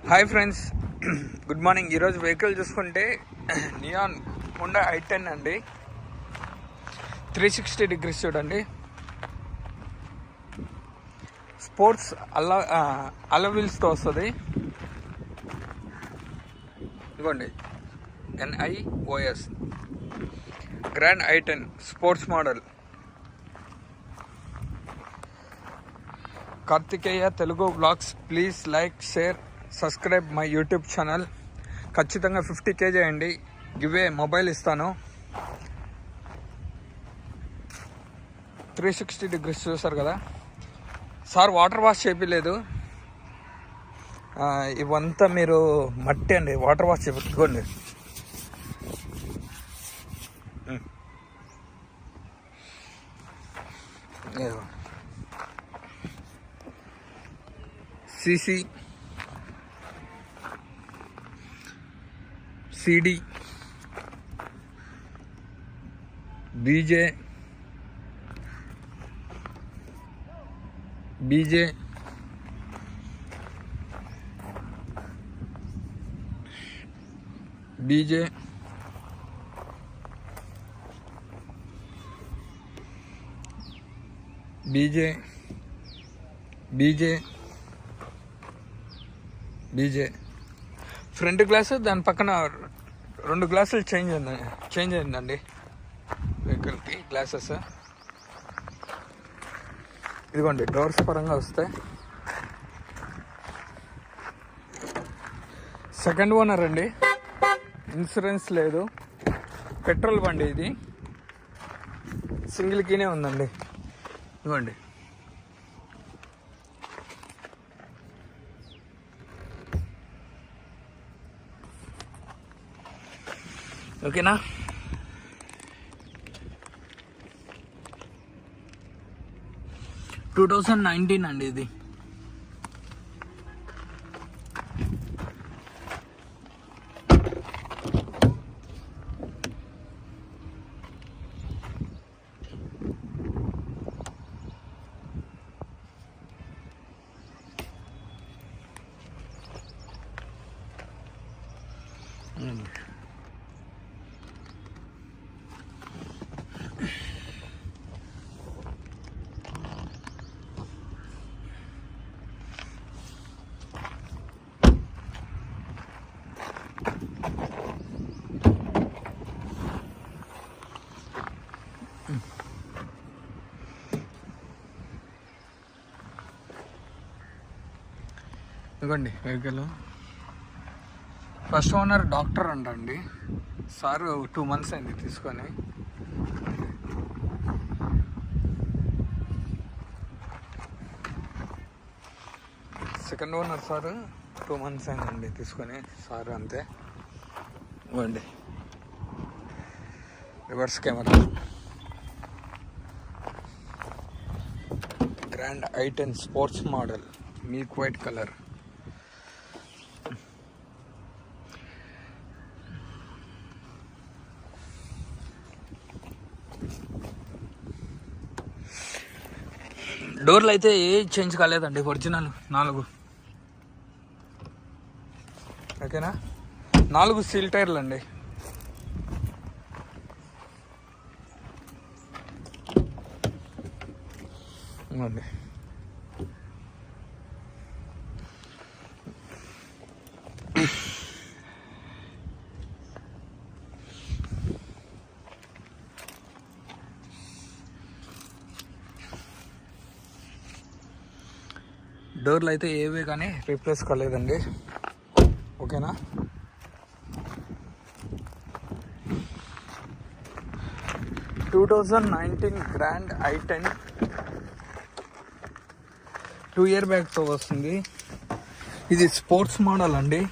Hi friends, good morning. ఈరోజు vehicle చూసుకుంటే neon Honda i10 అండి. 360 డిగ్రీస్ చూడండి. స్పోర్ట్స్ అలవిల్స్తో వస్తుంది. ఇదిగోండి NIOS grand i10 sports model. Karthikeya Telugu blogs. Please like, share, subscribe my YouTube channel. ఖచ్చితంగా 50K చేయండి. గివే మొబైల్ ఇస్తాను. 360 డిగ్రీస్ చూసారు కదా సార్. Water wash చేపిలేదు. ఇవంతా మీరు మట్టి అండి. వాటర్ వాష్ చేపించుకోండి. CC CD BJ BJ front glass, దాని పక్కన 2 గ్లాసులు చేంజ్ అయిందండి వెహికల్కి గ్లాసెస్. ఇదిగోండి డోర్స్ పరంగా వస్తాయి. సెకండ్ ఓనర్ అండి. ఇన్సూరెన్స్ లేదు. పెట్రోల్ బండి ఇది. సింగిల్ కీనే ఉందండి. ఇదిగోండి. ఓకేనా? టూ 2019 అండి ఇది. ఇదిగోండి వెహికల్. ఫస్ట్ ఓనర్ డాక్టర్ అంటండి. సార్ 2 months అయింది తీసుకొని. సెకండ్ ఓనర్ సార్ 2 months అయిందండి తీసుకొని. సార్ అంతే. ఇవ్వండి reverse camera. Grand i10 sports model, milk white colour. డోర్లు అయితే ఏ చేంజ్ కాలేదండి. ఒరిజినల్ 4. ఓకేనా? 4 సీల్ టైర్లు అండి. ఇవ్వండి. డోర్లు అయితే ఏవే కానీ రీప్లేస్ కాలేదండి. ఓకేనా? టూ 2019 గ్రాండ్ i10 2 year బ్యాగ్తో వస్తుంది. ఇది స్పోర్ట్స్ మోడల్ అండి.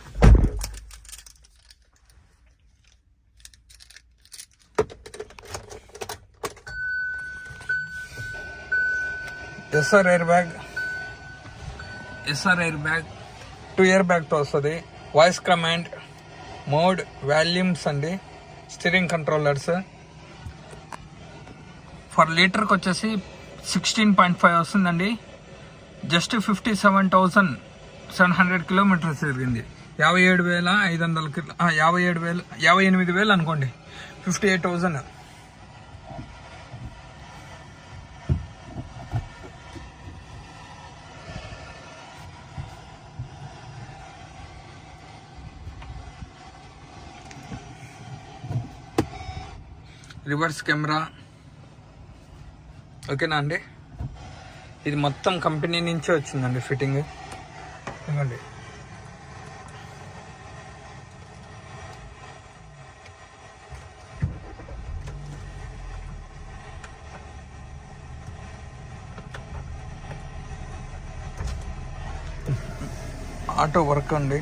SR ఎయిర్ బ్యాగ్ 2 year బ్యాగ్తో వస్తుంది. వాయిస్ కమాండ్ మోడ్, వాల్యూమ్స్ అండి, స్టీరింగ్ కంట్రోలర్స్. ఫర్ లీటర్కి వచ్చేసి 16.5 వస్తుందండి. జస్ట్ 57,000 700 కిలోమీటర్స్ తిరిగింది. 57,500 58,000 అనుకోండి, 58,000. రివర్స్ కెమెరా, ఓకేనా అండి. ఇది మొత్తం కంపెనీ నుంచే వచ్చిందండి ఫిట్టింగ్. ఇవ్వండి, ఆటో వర్క్ అండి.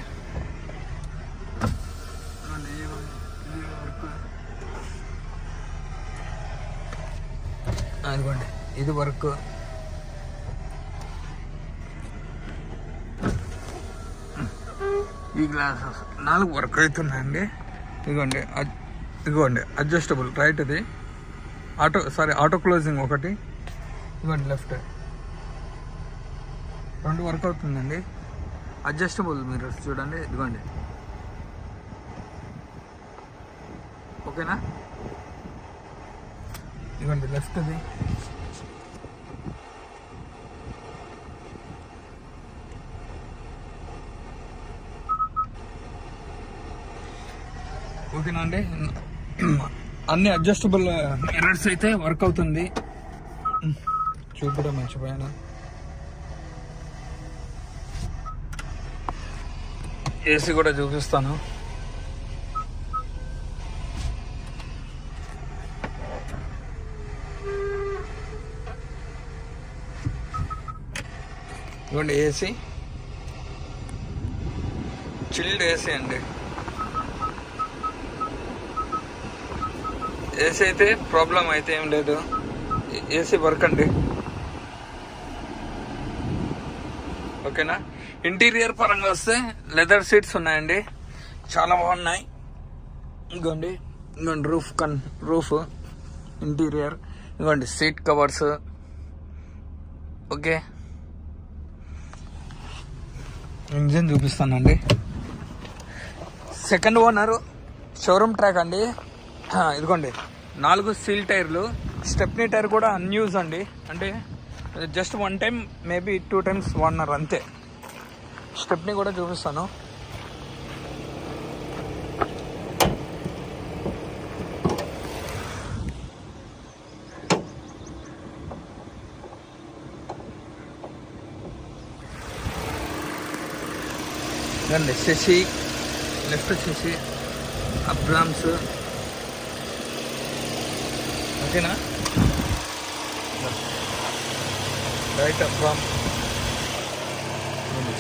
అదిగోండి, ఇది వర్క్. ఈ గ్లాసెస్ 4 వర్క్ అవుతున్నాయండి. ఇదిగోండి అడ్జస్టబుల్ రైట్, ఇది ఆటో క్లోజింగ్ ఒకటి, ఇదిగోండి లెఫ్ట్ 2 వర్క్ అవుతుందండి. అడ్జస్టబుల్ మిర్రర్స్ చూడండి, ఇదిగోండి, ఓకేనా. ఇదిగోండి లెఫ్ట్ది, ఓకేనా అండి. అన్ని అడ్జస్టబుల్ మిర్రర్స్ అయితే వర్క్ అవుతుంది. చూపడం మర్చిపోయాను. ఏసీ కూడా చూపిస్తాను. ఇదిగోండి ఏసీ, చిల్డ్ ఏసీ అండి. ఏసీ అయితే ప్రాబ్లం అయితే ఏం లేదు, ఏసీ వర్క్ అండి, ఓకేనా. ఇంటీరియర్ పరంగా వస్తే లెదర్ సీట్స్ ఉన్నాయండి, చాలా బాగున్నాయి. ఇదిగోండి రూఫ్ ఇంటీరియర్, ఇదిగోండి సీట్ కవర్స్, ఓకే. ఇంజిన్ చూపిస్తానండి. సెకండ్ ఓనర్, షోరూమ్ ట్రాక్ అండి. ఇదిగోండి 4 సీల్ టైర్లు, స్టెప్నీ టైర్ కూడా అన్యూజ్ అండి, అంటే జస్ట్ 1 టైం మేబీ 2 టైమ్స్ వాడినారు అంతే. స్టెప్నీ కూడా చూపిస్తాను. ఇదండి శశి, లెఫ్ట్ శశి, అబ్రామ్స్, ఓకేనా. రైట్ అబ్రామ్,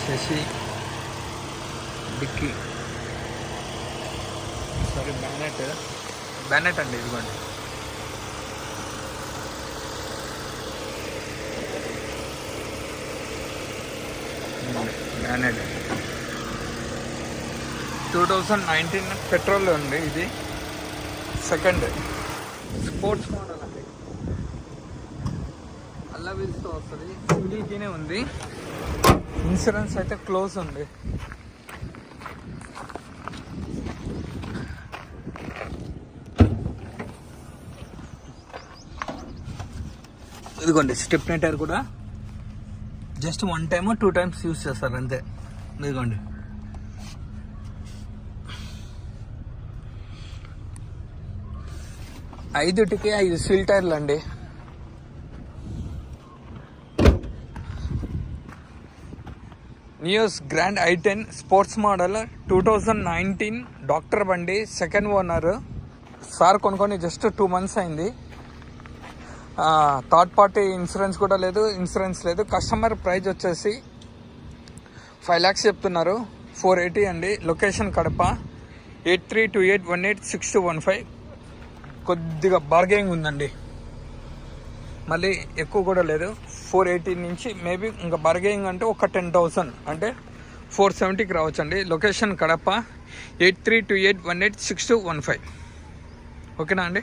శశి, డిక్కీ, సారీ బ్యానెట్ అండి, ఇదిగోండి. బ్యానెట్ 2019 పెట్రోల్ ఉంది. ఇది సెకండ్ స్పోర్ట్స్ మోడల్ అండి, అల్లా వీల్స్తో వస్తుంది, సింగిల్గానే ఉంది. ఇన్సూరెన్స్ అయితే క్లోజ్ ఉంది. ఇదిగోండి స్టెప్నీ టైర్ కూడా జస్ట్ 1 టైమ్ 2 టైమ్స్ యూజ్ చేస్తారు అంతే. ఇదిగోండి ఐదుటికి 5 సీల్ టైర్లు అండి. Nios grand i10 sports model 2019 doctor బండి, సెకండ్ ఓనర్. సార్ కొనుక్కొని జస్ట్ 2 మంత్స్ అయింది. థర్డ్ పార్టీ ఇన్సూరెన్స్ కూడా లేదు, ఇన్సూరెన్స్ లేదు. కస్టమర్ ప్రైస్ వచ్చేసి 5 lakhs చెప్తున్నారు. 480 అండి. లొకేషన్ కడప. 8328186215. కొద్దిగా బార్గెనింగ్ ఉందండి, మళ్ళీ ఎక్కువ కూడా లేదు. 480 నుంచి మేబీ ఇంకా బార్గెనింగ్ అంటే ఒక 10,000 అంటే 470కి రావచ్చండి. లొకేషన్ కడప. 8328186215. ఓకేనా అండి.